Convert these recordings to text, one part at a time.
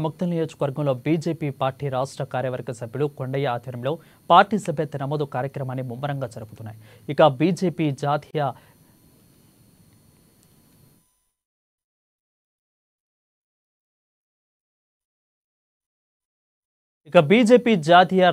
ముక్తల్ నియోజకవర్గంలో BJP party రాష్ట్ర కార్యవర్గ సభ్యులు కొండయ్య ఆధ్వర్యంలో పార్టీ సభ్యత్వ నమోదు కార్యక్రమాన్ని ముమ్మరంగా జరుపుతున్నాయి. ఇక బీజేపీ జాతీయ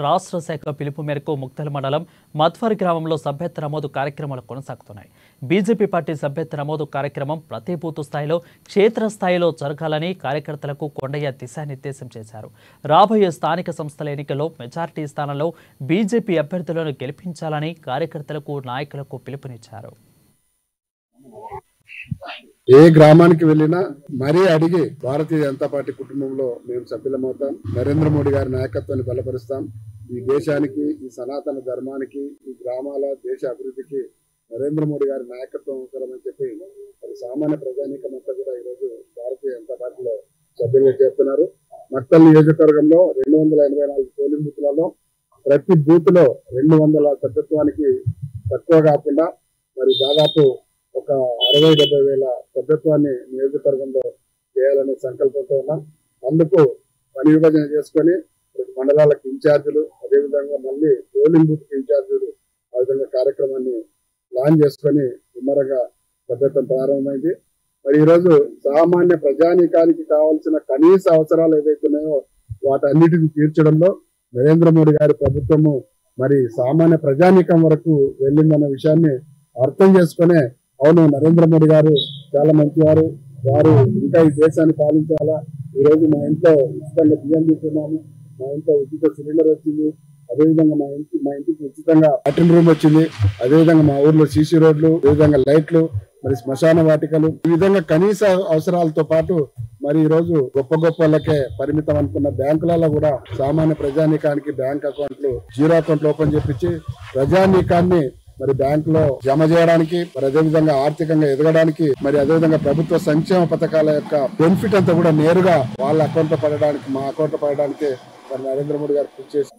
రాష్ట్ర శాఖ పిలుపు మేరకు ముక్తల్ మండలం మత్ఫర్ గ్రామంలో సభ్యత్వ నమోదు కార్యక్రమాలు కొనసాగుతున్నాయి. బీజేపీ పార్టీ సభ్యత్వ నమోదు కార్యక్రమం ప్రతి బూత్ స్థాయిలో క్షేత్రస్థాయిలో జరగాలని కార్యకర్తలకు కొండయ్య దిశానిర్దేశం చేశారు. రాబోయే స్థానిక సంస్థల ఎన్నికల్లో మెజారిటీ స్థానంలో బీజేపీ అభ్యర్థులను గెలిపించాలని కార్యకర్తలకు నాయకులకు పిలుపునిచ్చారు. ఏ గ్రామానికి వెళ్ళినా మరీ అడిగి భారతీయ జనతా పార్టీ కుటుంబంలో మేము సభ్యులమవుతాం. నరేంద్ర మోడీ గారి నాయకత్వాన్ని బలపరుస్తాం. ఈ దేశానికి, ఈ సనాతన ధర్మానికి, ఈ గ్రామాల దేశ అభివృద్ధికి నరేంద్ర మోడీ గారి నాయకత్వం అవసరమని చెప్పి మరి సామాన్య ప్రజానీకం అంతా కూడా ఈరోజు భారతీయ జనతా పార్టీలో సభ్యులుగా చేస్తున్నారు. మక్తల్ నియోజకవర్గంలో 284 పోలింగ్ బూత్లలో ప్రతి బూత్ లో 200 సభ్యత్వానికి తక్కువ కాకుండా మరి దాదాపు ఒక 60-70 వేల సభ్యత్వాన్ని నియోజకవర్గంలో చేయాలనే సంకల్పంతో ఉన్నాం. అందుకు పని విభజన చేసుకొని మండలాలకు ఇన్ఛార్జీలు, అదేవిధంగా మళ్ళీ పోలింగ్ బూత్ ఇన్ఛార్జీలు ఆ విధంగా కార్యక్రమాన్ని ప్లాన్ చేసుకొని ముమ్మరంగా సభ్యత్వం ప్రారంభమైంది. మరి ఈరోజు సామాన్య ప్రజానీకానికి కావాల్సిన కనీస అవసరాలు ఏవైతున్నాయో వాటన్నిటిని తీర్చడంలో నరేంద్ర మోడీ గారి ప్రభుత్వము మరి సామాన్య ప్రజానీకం వరకు వెళ్ళిందన్న విషయాన్ని అర్థం చేసుకునే అవును నరేంద్ర మోడీ గారు చాలా మంచివారు, వారు ఇంకా ఈ దేశాన్ని పాలించాలా. ఈ రోజు మా ఇంట్లో ఉచితంగా బియ్యం తీసుకున్నాము, మా ఇంట్లో ఉచిత సిలిండర్ వచ్చింది, అదేవిధంగా మా ఇంటికి ఉచితంగా వాటిల్ రూమ్ వచ్చింది, అదేవిధంగా మా ఊర్లో సీసీ రోడ్లు, అదేవిధంగా లైట్లు, మరి శ్మశాన వాటికలు, ఈ విధంగా కనీస అవసరాలతో పాటు మరి ఈ రోజు గొప్ప వాళ్ళకే పరిమితం అనుకున్న బ్యాంకులలో కూడా సామాన్య ప్రజానీకానికి బ్యాంక్ అకౌంట్లు, జీరో అకౌంట్లు ఓపెన్ చేపించి ప్రజానీకాన్ని మరి బ్యాంకులో జమ చేయడానికి, మరి అదేవిధంగా ఆర్థికంగా ఎదగడానికి, మరి అదేవిధంగా ప్రభుత్వ సంక్షేమ పథకాల యొక్క బెనిఫిట్ అంతా కూడా నేరుగా వాళ్ళ అకౌంట్ లో పడడానికి, మా అకౌంట్ లో పడడానికి మరి నరేంద్ర మోడీ గారు కృషి చేసి